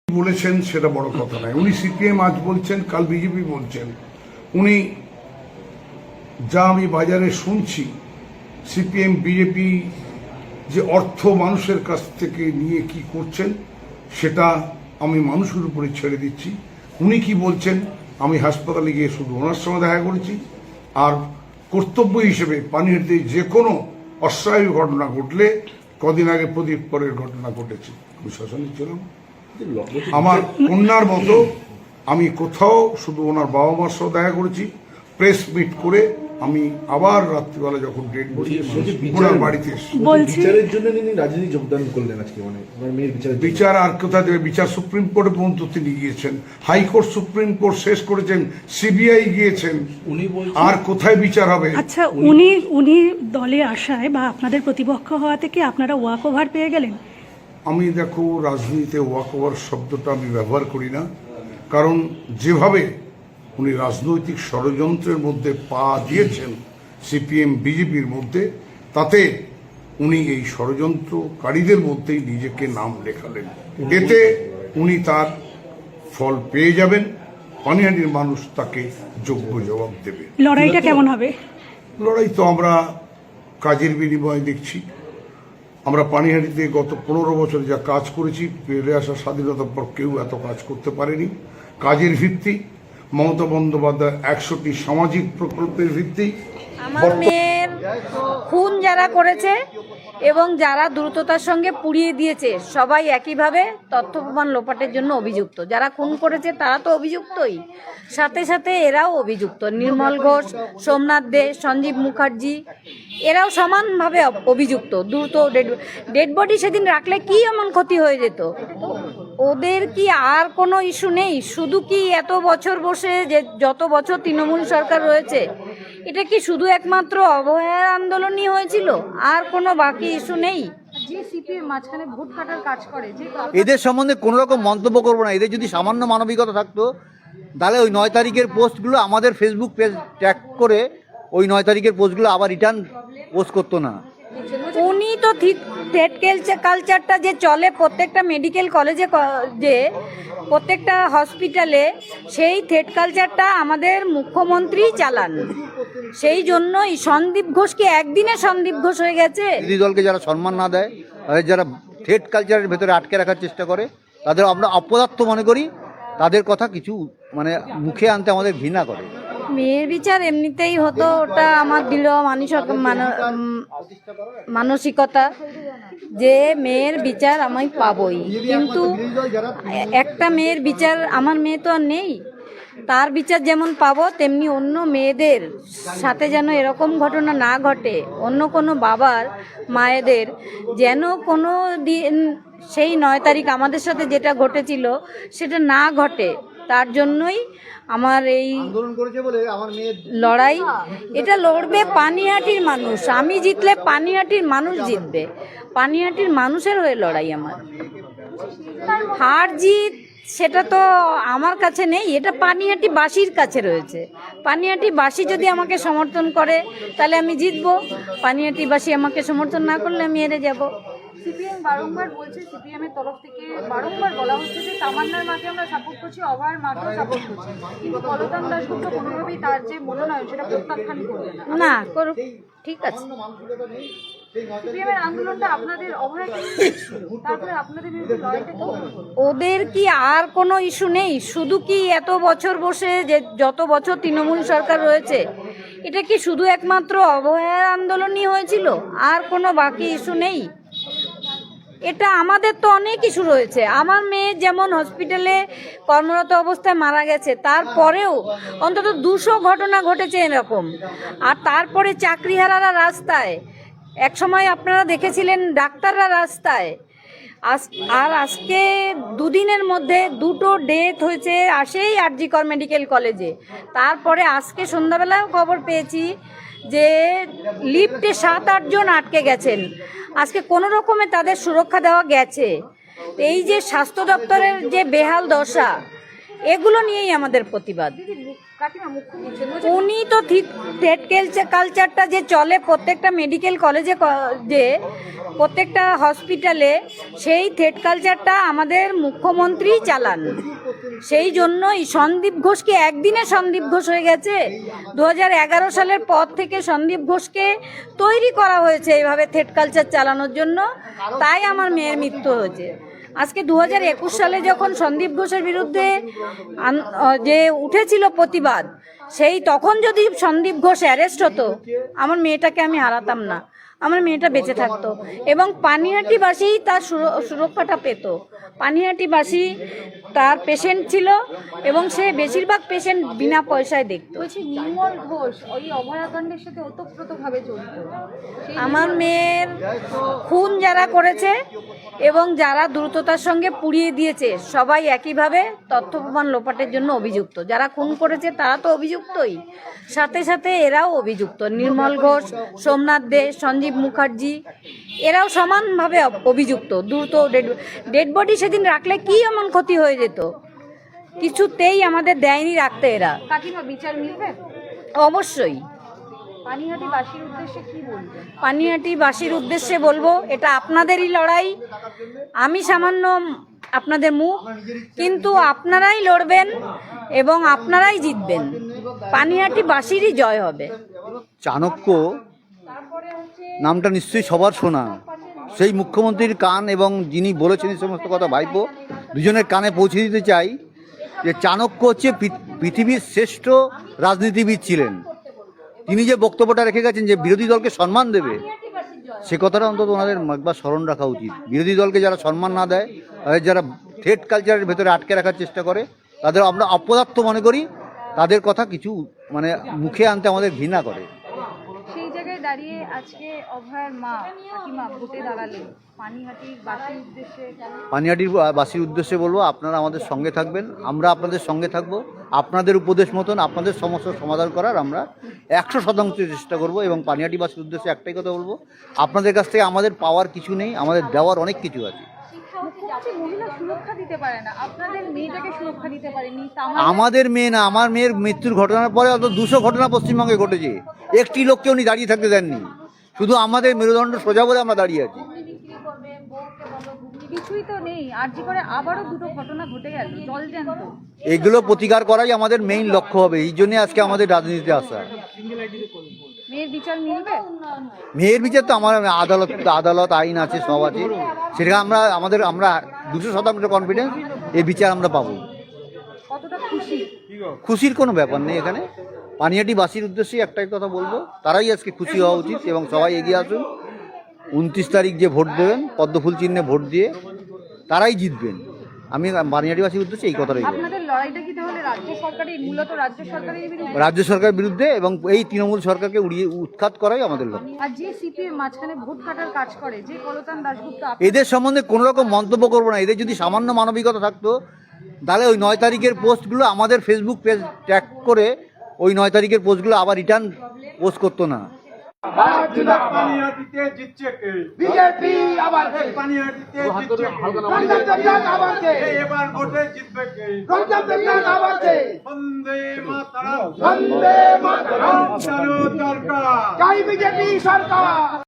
বলেছেন সেটা বড় কথা নয়। উনি সিপিএম আজ বলছেন, কাল বিজেপি বলছেন। উনি যা আমি বাজারে শুনছি, সিপিএম বিজেপি যে অর্থ মানুষের কাছ থেকে নিয়ে কি করছেন সেটা আমি মানুষের উপরে ছেড়ে দিচ্ছি। উনি কি বলছেন, আমি হাসপাতালে গিয়ে শুধু ওনার সঙ্গে দেখা করেছি। আর কর্তব্য হিসেবে পানিহাটিতে যে কোনো অস্বাভাবিক ঘটনা ঘটলে, কদিন আগে প্রদীপ পরের ঘটনা ঘটেছে, আমি শ্মশানে ছিলাম। আমার কন্যার মতো আমি কোথাও শুধু ওনার বাবা মার সাথে দেখা করেছি। প্রেস মিট করে আমি আবার রাত্রিবেলা যখন ডেট বসি ওনার বাড়িতে বিচারের জন্য তিনি রাজনীতি যোগদান করলেন আজকে, মানে মেয়ের বিচার আর কোথায় দেবে? বিচার সুপ্রিম কোর্টে পর্যন্ত তিনি গিয়েছেন, হাইকোর্ট সুপ্রিম কোর্ট শেষ করেছেন, সিবিআই গিয়েছেন, উনি আর কোথায় বিচার হবে? আচ্ছা, উনি দলে আসায় বা আপনাদের প্রতিপক্ষ হওয়া থেকে আপনারা ওয়াক ওভার পেয়ে গেলেন? আমি দেখো, রাজনীতিতে ওয়াক ওভার শব্দটা আমি ব্যবহার করি না, কারণ যেভাবে উনি রাজনৈতিক ষড়যন্ত্রের মধ্যে পা দিয়েছেন সিপিএম বিজেপির মধ্যে, তাতে উনি এই ষড়যন্ত্রকারীদের মধ্যেই নিজেকে নাম লেখালেন। এতে উনি তার ফল পেয়ে যাবেন, পানিহাটির মানুষ তাকে যোগ্য জবাব দেবে। লড়াইটা কেমন হবে? লড়াই তো আমরা কাজের বিনিময়ে দেখছি। আমরা পানিহাটিতে গত 15 বছর যা কাজ করেছি, পেলে আসা স্বাধীনতার পর কেউ এত কাজ করতে পারেনি। কাজের ভিত্তি, মমতা বন্দ্যোপাধ্যায় 100টি সামাজিক প্রকল্পের ভিত্তি। আমার মেয়ের খুন যারা করেছে এবং যারা দ্রুততার সঙ্গে পুড়িয়ে দিয়েছে, সবাই একইভাবে তথ্য প্রমাণ লোপাটের জন্য অভিযুক্ত। যারা খুন করেছে তারা তো অভিযুক্তই, সাথে সাথে এরাও অভিযুক্ত। নির্মল ঘোষ, সোমনাথ দে, সঞ্জীব মুখার্জি, এরাও সমানভাবে অভিযুক্ত। দ্রুত ডেড বডি সেদিন রাখলে কি এমন ক্ষতি হয়ে যেত? ওদের কি আর কোনো ইস্যু নেই? শুধু কি এত বছর বসে, যে যত বছর তৃণমূল সরকার রয়েছে, এটা কি শুধু একমাত্র অবহেলার আন্দোলনই হয়েছিল? আর কোনো বাকি ইস্যু নেই? যে সিপিএম মাঝখানে ভোট কাটার কাজ করে, এদের সম্বন্ধে কোনো রকম মন্তব্য করবো না। এদের যদি সামান্য মানবিকতা থাকতো, তাহলে ওই 9 তারিখের পোস্টগুলো আমাদের ফেসবুক পেজ ট্যাগ করে ওই 9 তারিখের পোস্টগুলো আবার রিটার্ন পোস্ট করতো না। উনি তো থ্রেড কালচারটা যে চলে প্রত্যেকটা মেডিকেল কলেজে, যে প্রত্যেকটা হসপিটালে, সেই থ্রেড কালচারটা আমাদের মুখ্যমন্ত্রী চালান। সেই জন্যই সন্দীপ ঘোষ কি একদিনে সন্দীপ ঘোষ হয়ে গেছে? বিরোধী দলকে যারা সম্মান না দেয়, তাদের যারা থ্রেড কালচারের ভেতরে আটকে রাখার চেষ্টা করে, তাদের আমরা অপদার্থ মনে করি। তাদের কথা কিছু মানে মুখে আনতে আমাদের ঘৃণা করে। মেয়ের বিচার এমনিতেই হতো, ওটা আমার দৃঢ় মানসিকতা যে মেয়ের বিচার আমি পাবই। কিন্তু একটা মেয়ের বিচার, আমার মেয়ে তো আর নেই, তার বিচার যেমন পাবো, তেমনি অন্য মেয়েদের সাথে যেন এরকম ঘটনা না ঘটে। অন্য কোনো বাবার মায়েদের যেন কোনো দিন সেই 9 তারিখ আমাদের সাথে যেটা ঘটেছিল সেটা না ঘটে, তার জন্যই আমার এই লড়াই। এটা লড়বে পানিহাটির মানুষ। আমি জিতলে পানিহাটির মানুষ জিতবে। পানিহাটির মানুষের হয়ে লড়াই আমার। হার জিত সেটা তো আমার কাছে নেই, এটা পানিহাটি বাসীর কাছে রয়েছে। পানিহাটি বাসী যদি আমাকে সমর্থন করে তাহলে আমি জিতবো, পানিহাটি বাসী আমাকে সমর্থন না করলে আমি হেরে যাব। সিপিএম বারংবার বলছে, সিপিএম এর তরফ থেকে বারংবার বলা হচ্ছে যে তামান্নার মাকে আমরা সাপোর্ট করছি, অভয়ের মাকেও সাপোর্ট করছি, কিন্তু পলতান দাশগুপ্ত কোনোভাবেই তার যে মনোনয়ন সেটা প্রত্যাখ্যান করবে না। করুক, ঠিক আছে। সিপিএম এর আন্দোলনটা আপনাদের অভয়কে তারপরে আপনাদের বিরুদ্ধে লড়াইটা কি? ওদের কি আর কোনো ইস্যু নেই? শুধু কি এত বছর বসে, যে যত বছর তৃণমূল সরকার রয়েছে, এটা কি শুধু একমাত্র অবহেলার আন্দোলনই হয়েছিল? আর কোনো বাকি ইস্যু নেই? এটা আমাদের তো অনেক ইস্যু রয়েছে। আমার মেয়ে যেমন হসপিটালে কর্মরত অবস্থায় মারা গেছে, তারপরেও অন্তত 200 ঘটনা ঘটেছে এরকম। আর তারপরে চাকরিহারারা রাস্তায়, একসময় আপনারা দেখেছিলেন ডাক্তাররা রাস্তায়। আর আজকে দুদিনের মধ্যে 2টো ডেথ হয়েছে আসেই আরজি কর মেডিকেল কলেজে। তারপরে আজকে সন্ধ্যাবেলাও খবর পেয়েছি যে লিফটে 7-8 জন আটকে গেছেন। আজকে কোনো রকমে তাদের সুরক্ষা দেওয়া গেছে। এই যে স্বাস্থ্য দপ্তরের যে বেহাল দশা, এগুলো নিয়েই আমাদের প্রতিবাদ। কাকিমা মুখ্যমন্ত্রী উনি তো থ্রেড কালচারটা যে চলে প্রত্যেকটা মেডিকেল কলেজে যে প্রত্যেকটা হসপিটালে, সেই থ্রেড কালচারটা আমাদের মুখ্যমন্ত্রী চালান। সেই জন্যই সন্দীপ ঘোষকে একদিনে সন্দীপ ঘোষ হয়ে গেছে। 2011 সালের পর থেকে সন্দীপ ঘোষকে তৈরি করা হয়েছে এইভাবে থ্রেড কালচার চালানোর জন্য, তাই আমার মেয়ের মৃত্যু হয়েছে। আজকে 2021 সালে যখন সন্দীপ ঘোষের বিরুদ্ধে যে উঠেছিল প্রতিবাদ, তখন যদি সন্দীপ ঘোষ অ্যারেস্ট হতো, আমার মেয়েটাকে আমি হারাতাম না, আমার মেয়েটা বেঁচে থাকতো এবং পানিহাটিবাসী তার সুরক্ষাটা পেত। পানিহাটিবাসী তার পেশেন্ট ছিল এবং সে বেশিরভাগ পেশেন্ট বিনা পয়সায় দেখত। বলছি নির্মল ঘোষ ওই অভয়াকাণ্ডের সাথে ওতপ্রোতভাবে জড়িত। আমার মেয়ের খুন যারা করেছে এবং যারা দ্রুততার সঙ্গে পুড়িয়ে দিয়েছে, সবাই একইভাবে তথ্য প্রমাণ লোপাটের জন্য অভিযুক্ত। যারা খুন করেছে তারা তো অভিযুক্তই, সাথে সাথে এরাও অভিযুক্ত। নির্মল ঘোষ, সোমনাথ দে, সঞ্জীব মুখার্জি এরাও সমানভাবে অভিযুক্ত। দ্রুত ডেড বডি সেদিন রাখলে কি এমন ক্ষতি হয়ে যেত, কিছুতেই আমাদের দেয়নি রাখতে এরা। কাকিমা বিচার মিলবে? অবশ্যই। পানিহাটিবাসীর উদ্দেশ্যে কি বলবেন? পানিহাটিবাসীর উদ্দেশ্যে বলবো, এটা আপনাদেরই লড়াই। আমি সামান্য আপনাদের মুখ, কিন্তু আপনারাই লড়বেন এবং আপনারাই জিতবেন। পানিহাটিবাসীরই জয় হবে। চাণক্য নামটা নিশ্চয়ই সবার শোনা। সেই মুখ্যমন্ত্রীর কান এবং যিনি বলেছেন এই সমস্ত কথা ভাইপো, দুজনের কানে পৌঁছে দিতে চাই যে চাণক্য হচ্ছে পৃথিবীর শ্রেষ্ঠ রাজনীতিবিদ ছিলেন। তিনি যে বক্তব্যটা রেখে গেছেন যে বিরোধী দলকে সম্মান দেবে, সে কথাটা অন্তত ওনাদের একবার স্মরণ রাখা উচিত। বিরোধী দলকে যারা সম্মান না দেয়, তাদের যারা থ্রেড কালচারের ভেতরে আটকে রাখার চেষ্টা করে, তাদের আমরা অপদার্থ মনে করি, তাদের কথা কিছু মানে মুখে আনতে আমাদের ঘৃণা করে। সেই জায়গায় দাঁড়িয়ে আজকে অভয়ার মা কাকিমা ভোটে দাঁড়ালেন, পানিহাটিবাসীর উদ্দেশ্যে পানিহাটির বাসীর উদ্দেশ্যে বলবো, আপনারা আমাদের সঙ্গে থাকবেন, আমরা আপনাদের সঙ্গে থাকব। আপনাদের উপদেশ মতন আপনাদের সমস্যার সমাধান করার আমরা 100% চেষ্টা করব। এবং পানিহাটিবাসীর উদ্দেশ্যে একটাই কথা বলবো, আপনাদের কাছ থেকে আমাদের পাওয়ার কিছু নেই, আমাদের দেওয়ার অনেক কিছু আছে। মুখ্যমন্ত্রী মহিলা সুরক্ষা দিতে পারে না, আপনাদের মেয়েটাকে সুরক্ষা দিতে পারেনি। আমাদের মেয়ে না, আমার মেয়ের মৃত্যুর ঘটনার পরে অত 200 ঘটনা পশ্চিমবঙ্গে ঘটেছে, একটি লোককে উনি দাঁড়িয়ে থাকতে দেননি। শুধু আমাদের মেরুদণ্ড সোজা বলে আমরা দাঁড়িয়ে আছি। কিছুই তো নেই, আরজি করে আবারও দুটো ঘটনা ঘটে গেল, জলজ্যান্ত। এগুলো প্রতিকার করাই আমাদের মেইন লক্ষ্য হবে, এই জন্য আজকে আমাদের রাজনীতিতে আসা। মেয়ের বিচার মিলবে? মেয়ের বিচার তো আমার আদালত আইন আছে, সব আছে, সেটা আমরা 200% কনফিডেন্স এই বিচার আমরা পাবো। কতটা খুশি? খুশির কোনো ব্যাপার নেই এখানে। পানিহাটিবাসীর উদ্দেশ্যে একটাই কথা বলবো, তারাই আজকে খুশি হওয়া উচিত এবং সবাই এগিয়ে আসুন। 29 তারিখ যে ভোট দেবেন, পদ্মফুল চিহ্নে ভোট দিয়ে তারাই জিতবেন। আমি পানিহাটিবাসীর উদ্দেশ্যে এই কথাটাই বলবো। আপনাদের লড়াইটা কি তাহলে মূলত রাজ্য সরকারের বিরুদ্ধে? রাজ্য সরকারের বিরুদ্ধে এবং এই তৃণমূল সরকারকে উৎখাত করাই আমাদের লক্ষ্য। আর যে সিপিএম মাঝখানে ভোট কাটার কাজ করে, যে কলতান দাশগুপ্ত, এদের সম্বন্ধে কোনো রকম মন্তব্য করবো না। এদের যদি সামান্য মানবিকতা থাকতো, তাহলে ওই 9 তারিখের পোস্টগুলো আমাদের ফেসবুক পেজ ট্যাগ করে ওই 9 তারিখের পোস্টগুলো আবার রিটার্ন পোস্ট করতো না। পানিহাটিতে জিতছে কে? বিজেপি। আবার পানিহাটিতে জিতছে কে? আবার কে? এবার ভোটে জিতবে কে? আবার কে? বন্দে মাতরম, বন্দে মাতরম। চালু দরকার, জয় বিজেপি সরকার।